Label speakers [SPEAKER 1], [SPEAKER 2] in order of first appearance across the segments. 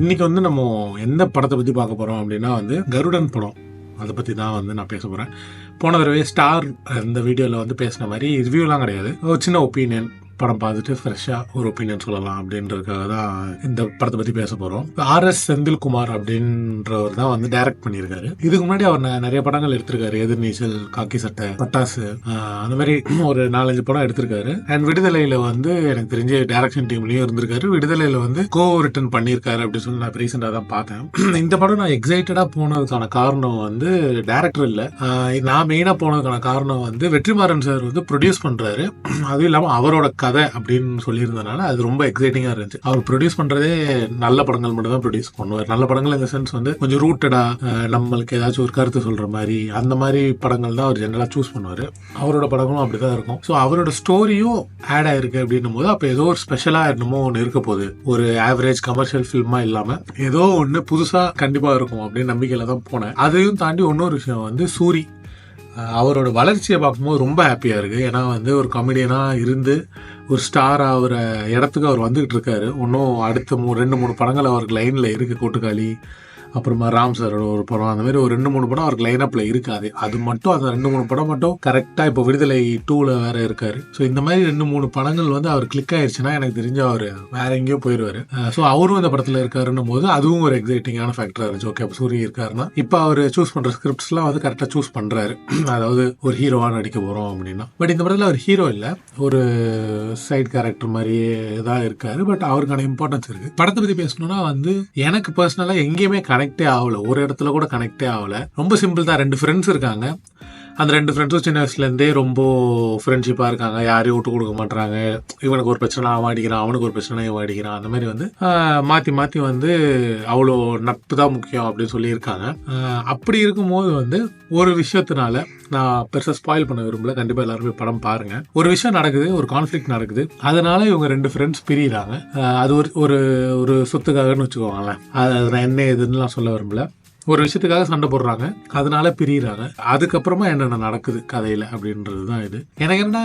[SPEAKER 1] இன்னைக்கு வந்து நம்ம எந்த படத்தை பற்றி பார்க்க போகிறோம் அப்படின்னா வந்து கருடன் படம். அதை பற்றி தான் வந்து நான் பேச போகிறேன். போன தடவை ஸ்டார் இந்த வீடியோவில் வந்து பேசின மாதிரி ரிவ்யூலாம் கிடையாது, ஒரு சின்ன ஒப்பீனியன். படம் பார்த்துட்டு ஃப்ரெஷ்ஷாக ஒரு ஒப்பீனியன் சொல்லலாம் அப்படின்றதுக்காக தான் இந்த படத்தை பற்றி பேச போகிறோம். RS செந்தில்குமார் அப்படின்றவர் தான் வந்து டைரக்ட் பண்ணியிருக்காரு. இதுக்கு முன்னாடி அவர் நிறைய படங்கள் எடுத்திருக்காரு. எதிர்நீச்சல், காக்கி சட்டை, பட்டாசு, அந்த மாதிரி ஒரு 4-5 படம் எடுத்திருக்காரு. அண்ட் விடுதலையில் வந்து எனக்கு தெரிஞ்ச டைரக்ஷன் டீம்லேயும் இருந்திருக்காரு. விடுதலையில் வந்து கோ ரிட்டன் பண்ணியிருக்காரு அப்படின்னு சொல்லி நான் ரீசெண்டாக தான் பார்த்தேன். இந்த படம் நான் எக்ஸைட்டடாக போனதுக்கான காரணம் வந்து டேரக்டர் இல்லை, நான் மெயினாக போனதுக்கான காரணம் வந்து வெற்றிமாறன் சார் வந்து ப்ரொடியூஸ் பண்ணுறாரு. அதுவும் இல்லாமல் அவரோட கதை அப்படின்னு சொல்லியிருந்தனால அது ரொம்ப எக்ஸைட்டிங்காக இருந்துச்சு. அவர் ப்ரொடியூஸ் பண்ணுறதே நல்ல படங்கள் மட்டும் தான் ப்ரொடியூஸ் பண்ணுவார். நல்ல படங்கள் இந்த சென்ஸ் வந்து கொஞ்சம் ரூட்டடாக நம்மளுக்கு ஏதாச்சும் ஒரு கருத்து சொல்கிற மாதிரி அந்த மாதிரி படங்கள் தான் அவர் ஜென்ரலாக சூஸ் பண்ணுவார். அவரோட படங்களும் அப்படி தான் இருக்கும். ஸோ அவரோட ஸ்டோரியும் ஆட் ஆயிருக்கு அப்படின்னும் போது அப்போ ஏதோ ஒரு ஸ்பெஷலாக என்னமோ ஒன்று இருக்க போகுது. ஒரு ஆவரேஜ் கமர்ஷியல் ஃபில்மாக இல்லாமல் ஏதோ ஒன்று புதுசாக கண்டிப்பாக இருக்கும் அப்படின்னு நம்பிக்கையில் தான் போனேன். அதையும் தாண்டி இன்னொரு விஷயம் வந்து சூரி, அவரோட வளர்ச்சியை பார்க்கும்போது ரொம்ப ஹாப்பியாக இருக்குது. ஏன்னா வந்து ஒரு காமெடியனாக இருந்து ஒரு ஸ்டார் ஆகிற இடத்துக்கு அவர் வந்துக்கிட்டு இருக்காரு. இன்னும் அடுத்த 2-3 படங்கள் அவருக்கு லைனில் இருக்குது. கூட்டுக்காளி, அப்புறமா ராம் சாரோட ஒரு படம், அந்த மாதிரி ஒரு 2-3 படம் அவருக்கு லைனப்பில் இருக்காது. அது மட்டும் அந்த 2-3 படம் மட்டும் கரெக்டாக இப்போ விடுதலை 2ல் வேற இருக்காரு. ஸோ இந்த மாதிரி 2-3 படங்கள் வந்து அவர் கிளிக் ஆயிடுச்சுன்னா எனக்கு தெரிஞ்ச அவர் வேற எங்கேயோ போயிடுவார். ஸோ அவரும் இந்த படத்தில் இருக்காருன்னும் போது அதுவும் ஒரு எக்ஸைட்டிங்கான ஃபேக்டராக இருந்துச்சு. ஓகே, அப்போ சூரிய இருக்காருன்னா இப்போ அவர் சூஸ் பண்ணுற ஸ்கிரிப்ட்ஸ்லாம் வந்து கரெக்டாக சூஸ் பண்ணுறாரு. அதாவது ஒரு ஹீரோவாக நடிக்க போகிறோம் அப்படின்னா. பட் இந்த படத்தில் அவர் ஹீரோ இல்லை, ஒரு சைட் கேரக்டர் மாதிரியே தான் இருக்காரு. பட் அவருக்கான இம்பார்ட்டன்ஸ் இருக்குது. படத்தை பற்றி பேசணும்னா வந்து எனக்கு பர்சனலாக எங்கேயுமே கனெக்டே ஆகல, ஒரு இடத்துல கூட கனெக்டே ஆகல. ரொம்ப சிம்பிள் தான். 2 ஃப்ரெண்ட்ஸ் இருக்காங்க. அந்த 2 ஃப்ரெண்ட்ஸும் சின்ன வயசுலேருந்தே ரொம்ப ஃப்ரெண்ட்ஷிப்பாக இருக்காங்க. யாரையும் விட்டு கொடுக்க மாட்டாங்க. இவனுக்கு ஒரு பிரச்சனை அவன் அடிக்கிறான், அவனுக்கு ஒரு பிரச்சனை இவன் அடிக்கிறான். அந்த மாதிரி வந்து மாற்றி மாற்றி வந்து அவ்வளோ நட்பு தான் முக்கியம் அப்படின்னு சொல்லியிருக்காங்க. அப்படி இருக்கும்போது வந்து ஒரு விஷயத்தினால நான் பெருசாக ஸ்பாயில் பண்ண விரும்பல. கண்டிப்பாக எல்லாருமே படம் பாருங்கள். ஒரு விஷயம் நடக்குது, ஒரு கான்ஃப்ளிக்ட் நடக்குது. அதனால இவங்க 2 ஃப்ரெண்ட்ஸ் பிரியிறாங்க. அது ஒரு ஒரு சொத்துக்காகன்னு வச்சுக்கோங்களேன். அது நான் என்ன எதுன்னு நான் சொல்ல விரும்பல. ஒரு விஷயத்துக்காக சண்டை போடுறாங்க, அதனால பிரியிறாங்க. அதுக்கப்புறமா என்னென்ன நடக்குது கதையில் அப்படின்றது தான் இது. எனக்கு என்ன,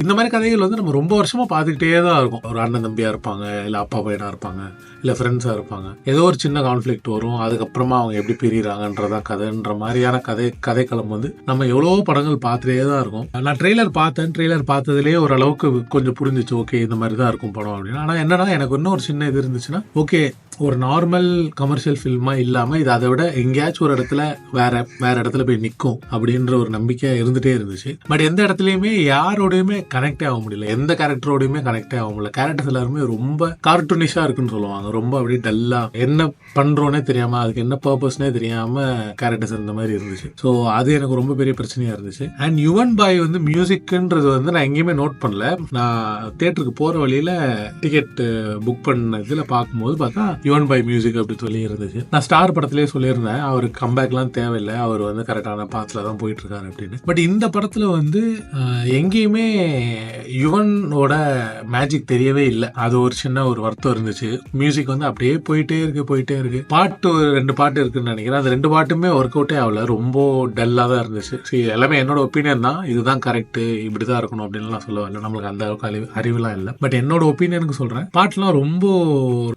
[SPEAKER 1] இந்த மாதிரி கதைகள் வந்து நம்ம ரொம்ப வருஷமாக பார்த்துக்கிட்டே தான் இருக்கும். ஒரு அண்ணன் தம்பியாக இருப்பாங்க, இல்லை அப்பா பையனாக இருப்பாங்க, இல்லை ஃப்ரெண்ட்ஸாக இருப்பாங்க. ஏதோ ஒரு சின்ன கான்ஃப்ளிக்ட் வரும், அதுக்கப்புறமா அவங்க எப்படி பிரியிறாங்கன்றதான் கதைன்ற மாதிரியான கதைக்களம் வந்து நம்ம எவ்வளோ படங்கள் பார்த்துட்டே தான் இருக்கும். நான் ட்ரெய்லர் பார்த்ததுலேயே ஓரளவுக்கு கொஞ்சம் புரிஞ்சிச்சு. ஓகே, இந்த மாதிரி தான் இருக்கும் படம் அப்படின்னு. ஆனால் என்னன்னா, எனக்கு இன்னும் ஒரு சின்ன இது இருந்துச்சுன்னா, ஓகே ஒரு நார்மல் கமர்ஷியல் ஃபில்மாக இல்லாமல் இது அதை விட எங்கேயாச்சும் ஒரு இடத்துல வேற இடத்துல போய் நிற்கும் அப்படின்ற ஒரு நம்பிக்கை இருந்துகிட்டே இருந்துச்சு. பட் எந்த இடத்துலையுமே யாரோடையுமே கனெக்டே ஆக முடியல, எந்த கேரக்டரோடையுமே கனெக்டே ஆக முடியல. கேரக்டர்ஸ் எல்லாருமே ரொம்ப கார்ட்டூனிஷாக இருக்குன்னு சொல்லுவாங்க. ரொம்ப அப்படியே டல்லாக என்ன பண்ணுறோன்னே தெரியாமல், அதுக்கு என்ன பர்பஸ்னே தெரியாமல் கேரக்டர்ஸ் இருந்த மாதிரி இருந்துச்சு. ஸோ அது எனக்கு ரொம்ப பெரிய பிரச்சனையாக இருந்துச்சு. அண்ட் யுவன் பாய் வந்து மியூசிக்ன்றது வந்து நான் எங்கேயுமே நோட் பண்ணல. நான் தேட்டருக்கு போகிற வழியில் டிக்கெட் புக் பண்ண இதில் பார்க்கும்போது பார்த்தா யுவன் பாய் மியூசிக் அப்படி சொல்லி இருந்துச்சு. நான் ஸ்டார் படத்திலே சொல்லியிருந்தேன், அவருக்கு கம்பேக்லாம் தேவையில்லை, அவர் வந்து கரெக்டான பாத்தில் தான் போயிட்டு இருக்காரு அப்படின்னு. பட் இந்த படத்தில் வந்து எங்கேயுமே யுவனோட மேஜிக் தெரியவே இல்லை. அது ஒரு சின்ன ஒரு வருத்தம் இருந்துச்சு. மியூசிக் வந்து அப்படியே போயிட்டே இருக்கு. பாட்டு 2 பாட்டு இருக்குன்னு நினைக்கிறேன். அந்த 2 பாட்டுமே ஒர்க் அவுட்டே ஆகல, ரொம்ப டல்லாக தான் இருந்துச்சு. எல்லாமே என்னோட ஒப்பீனியன் தான், இதுதான் கரெக்ட், இப்படி தான் இருக்கணும் அப்படின்னு நான் சொல்ல வரல. நம்மளுக்கு அந்த அளவுக்கு அறிவுலாம் இல்லை. பட் என்னோட ஒப்பீனியனுக்கு சொல்கிறேன், பாட்டுலாம் ரொம்ப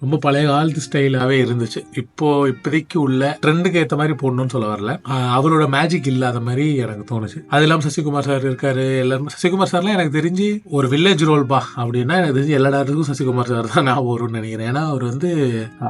[SPEAKER 1] ரொம்ப பழைய காலத்து ஸ்டைலாகவே இருந்துச்சு. இப்போதைக்கு உள்ள ட்ரெண்டுக்கு ஏற்ற மாதிரி போடணும்னு சொல்ல வரல. அவரோட மேஜிக் இல்லாத மாதிரி எனக்கு தோணுச்சு. அது இல்லாமல் சசிகுமார் சார் இருக்காரு. எல்லாருமே சசிகுமார் சார்லாம் எனக்கு தெரிஞ்சு ஒரு வில்லேஜ் ரோல் பா அப்படின்னா எனக்கு தெரிஞ்சு எல்லா இடத்துக்கும் சசிகுமார் சார் தான் நான் வரும்னு நினைக்கிறேன். ஏன்னா அவர் வந்து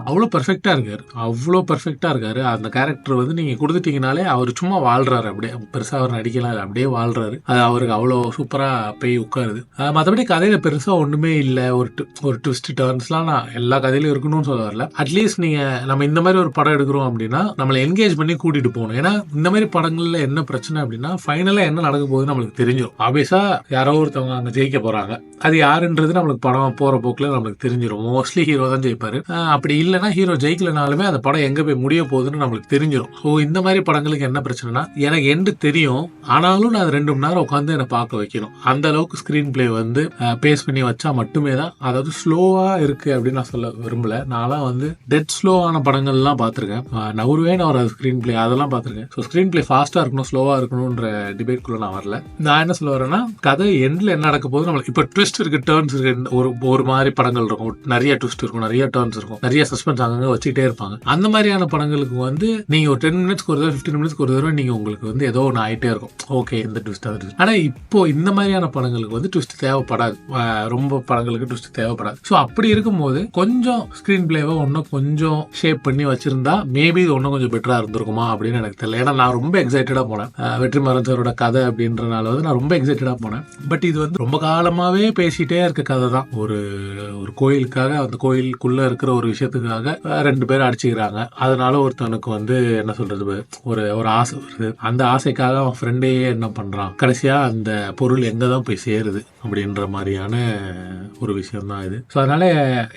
[SPEAKER 1] அவ்வளோ பர்ஃபெக்டாக இருக்காரு. அந்த கேரக்டர் வந்து நீங்கள் கொடுத்துட்டீங்கனாலே அவர் சும்மா வாழ்றாரு. அப்படியே பெருசாக அவர் நடிக்கலாம் இல்லை, அப்படியே வாழ்றாரு. அது அவருக்கு அவ்வளோ சூப்பராக போய் உட்காருது. மற்றபடி கதையில் பெருசாக ஒன்றுமே இல்லை. ஒரு ட்விஸ்ட் டர்ன்ஸ்லாம் நான் எல்லா கதையிலும் இருக்கணும்னு சொல்ல வரல. அட்லீஸ்ட் நம்ம இந்த மாதிரி ஒரு படம் எடுக்கிறோம் அப்படின்னா நம்மளை என்கேஜ் பண்ணி கூட்டிட்டு போகணும். ஏன்னா இந்த மாதிரி படங்கள்ல என்ன பிரச்சனை அப்படின்னா, ஃபைனலா என்ன நடக்க போகுதுன்னு நம்மளுக்கு தெரிஞ்சிடும். ஆப்வியஸா யாரோ ஒருத்தவங்க அங்க ஜெயிக்க போறாங்க, அது யாருன்றது நம்மளுக்கு படம் போற போக்குல நம்மளுக்கு தெரிஞ்சிடும். மோஸ்ட்லி ஹீரோ தான் ஜெயிப்பாரு. அப்படி இல்லைன்னா ஹீரோ ஜெயிக்கலனாலுமே அந்த படம் எங்க போய் முடிய போகுதுன்னு நம்மளுக்கு தெரிஞ்சிடும். ஸோ இந்த மாதிரி படங்களுக்கு என்ன பிரச்சனைனா, எனக்கு எண்டு தெரியும், ஆனாலும் நான் 2 மணி நேரம் உட்காந்து என்னை பார்க்க வைக்கணும். அந்த அளவுக்கு ஸ்கிரீன் பிளே வந்து பேஸ் பண்ணி வச்சா மட்டுமே தான். அதாவது ஸ்லோவா இருக்கு அப்படின்னு நான் சொல்ல விரும்பல. நான்லாம் வந்து டெட் ஸ்லோவான படங்கள்லாம் பார்த்துருக்கேன். நவருவே நான் ஒரு ஸ்க்ரீன் பிளே அதெல்லாம் பார்த்துருக்கேன். ஸோ ஸ்க்ரீன் பிளே ஃபாஸ்ட்டாக இருக்கணும் ஸ்லோவாக இருக்கணுன்ற டிபேட்குள்ளே நான் வரல. நான் என்ன சொல்ல வரேன்னா, கதை எண்டில் என்ன நடக்க போகுது நம்மளுக்கு இப்போ ட்விஸ்ட் இருக்குது, டேர்ன்ஸ் இருக்குது. ஒரு மாதிரி படங்கள் இருக்கும், நிறைய ட்விஸ்ட் இருக்கும், நிறைய டேர்ன்ஸ் இருக்கும், நிறைய சஸ்பென்ஸ் அங்கங்கே வச்சுக்கிட்டே இருப்பாங்க. அந்த மாதிரியான படங்களுக்கு வந்து நீங்கள் ஒரு 10 மினிட்ஸ்க்கு ஒரு தடவை 15 மினிட்ஸ்க்கு ஒரு தடவை நீங்கள் உங்களுக்கு வந்து ஏதோ ஒன்று ஆகிட்டே இருக்கும். ஓகே இந்த ட்விஸ்ட் அது ட்விஸ்ட். ஆனால் இப்போ இந்த மாதிரியான படங்களுக்கு வந்து ட்விஸ்ட் தேவைப்படாது. ரொம்ப படங்களுக்கு ட்விஸ்ட் தேவைப்படாது. ஸோ அப்படி இருக்கும்போது கொஞ்சம் ஸ்க்ரீன் பிளேவை இன்னும் கொஞ்சம் ஷேப் பண்ணி வச்சிருந்தா மேபி இது இன்னும் கொஞ்சம் பெட்டராக இருந்திருக்குமா அப்படின்னு எனக்கு தெரியல. ஏன்னா நான் ரொம்ப எக்ஸைட்டடாக போனேன். வெற்றிமாறன் சாரோட கதை அப்படின்றனால வந்து நான் ரொம்ப எக்ஸைட்டடாக போனேன். பட் இது வந்து ரொம்ப காலமாகவே பேசிகிட்டே இருக்க கதை தான். ஒரு கோயிலுக்காக, அந்த கோயிலுக்குள்ளே இருக்கிற ஒரு விஷயத்துக்காக 2 பேர் அடிச்சுக்கிறாங்க. அதனால ஒருத்தனுக்கு வந்து என்ன சொல்றது, ஒரு ஆசை வருது. அந்த ஆசைக்காக அவன் ஃப்ரெண்டே என்ன பண்றான், கடைசியா அந்த பொருள் எங்க தான் போய் சேருது அப்படின்ற மாதிரியான ஒரு விஷயம் தான் இது. ஸோ அதனால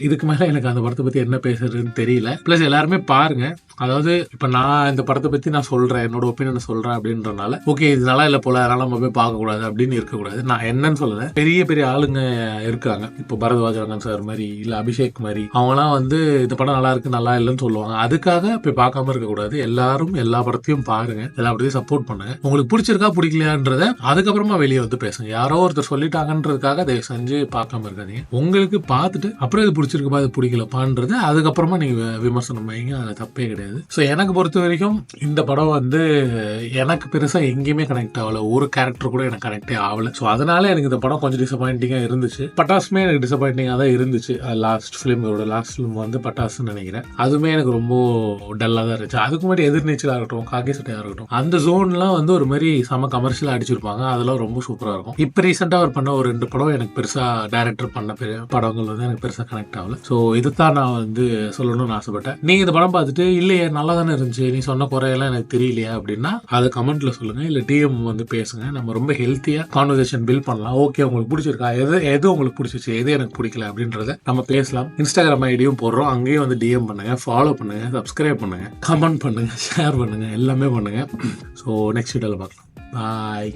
[SPEAKER 1] இதுக்கு மேல எனக்கு அந்த படத்தை பத்தி என்ன பேசுறதுன்னு தெரியல. பிளஸ் எல்லாருமே பாருங்க. அதாவது இப்ப நான் இந்த படத்தை பத்தி நான் சொல்றேன், என்னோட ஒப்பீனியன் சொல்றேன் அப்படின்றனால ஓகே இது நல்லா இல்லை போல அதனால நம்ம போய் பார்க்க கூடாது அப்படின்னு இருக்கக்கூடாது. நான் என்னன்னு சொல்லல, பெரிய பெரிய ஆளுங்க இருக்காங்க. இப்போ பரத்வாஜன் சார் மாதிரி இல்ல அபிஷேக் மாதிரி அவங்கலாம் வந்து இந்த படம் நல்லா இருக்கு நல்லா இல்லைன்னு சொல்லுவாங்க. அதுக்காக போய் பார்க்காம இருக்கக்கூடாது. எல்லாரும் எல்லா படத்தையும் பாருங்க, எல்லா படத்தையும் சப்போர்ட் பண்ணுங்க. உங்களுக்கு பிடிச்சிருக்கா பிடிக்கலையான்றத அதுக்கப்புறமா வெளியே வந்து பேசுங்க. யாரோ ஒருத்தர் சொல்லிட்டாங்கன்றதுக்காக தயவு செஞ்சு பார்க்காம இருக்காதீங்க. உங்களுக்கு பார்த்துட்டு அப்புறம் இது பிடிச்சிருக்குப்பா இது பிடிக்கலப்பான்றது அதுக்கப்புறமா நீங்க விமர்சனம் வைங்க, அது தப்பே கிடையாது. ஸோ எனக்கு பொறுத்த வரைக்கும் இந்த படம் வந்து எனக்கு பெருசாக எங்கேயுமே கனெக்ட் ஆகலை. ஒரு கேரக்டர் கூட எனக்கு கனெக்டே ஆகலை. ஸோ அதனால எனக்கு இந்த படம் கொஞ்சம் டிசப்பாயிண்டிங்காக இருந்துச்சு. பட்டாசுமே எனக்கு டிசப்பாயிண்டிங்காக தான் இருந்துச்சு. லாஸ்ட் ஃபிலிம் வந்து பட்டாசுன்னு நினைக்கிறேன். அதுவுமே எனக்கு ரொம்ப டல்லாக தான் இருந்துச்சு. அதுக்கு முன்னாடி எதிர்நீச்சலாக இருக்கட்டும், காக்கி சட்டையாக இருக்கட்டும், அந்த ஜோன்லாம் வந்து ஒரு மாதிரி செம கமர்ஷியலாக அடிச்சிருப்பாங்க. அதெல்லாம் ரொம்ப சூப்பராக இருக்கும். இப்போ ரீசெண்டாக அவர் பண்ண ஒரு 2 படம் எனக்கு பெருசாக டைரக்டர் பண்ண படங்கள் வந்து எனக்கு பெருசாக கனெக்ட் ஆகலை. ஸோ இதுதான் நான் வந்து சொல்லணும்னு ஆசைப்பட்டேன். நீங்கள் இந்த படம் பார்த்துட்டு இல்லையே நல்லா தானே இருந்துச்சு, நீ சொன்ன குறையெல்லாம் எனக்கு தெரியலையா அப்படின்னா அதை கமெண்ட்ல சொல்லுங்க, இல்லை டிஎம் வந்து பேசுங்க. நம்ம ரொம்ப ஹெல்த்தியாக கான்வர்சேஷன் பில்ட் பண்ணலாம். ஓகே உங்களுக்கு பிடிச்சிருக்கா, எது உங்களுக்கு பிடிச்சிச்சு, எது எனக்கு பிடிக்கல அப்படின்றத நம்ம பேசலாம். இன்ஸ்டாகிராம் ஐடியும் போடுறோம், அங்கேயும் வந்து டிஎம் பண்ணுங்க, ஃபாலோ பண்ணுங்க, சப்ஸ்கிரைப் பண்ணுங்க, கமெண்ட் பண்ணுங்க, ஷேர் பண்ணுங்க, எல்லாமே பண்ணுங்க. ஸோ நெக்ஸ்ட் வீடியோவில் பார்க்கலாம். பாய்.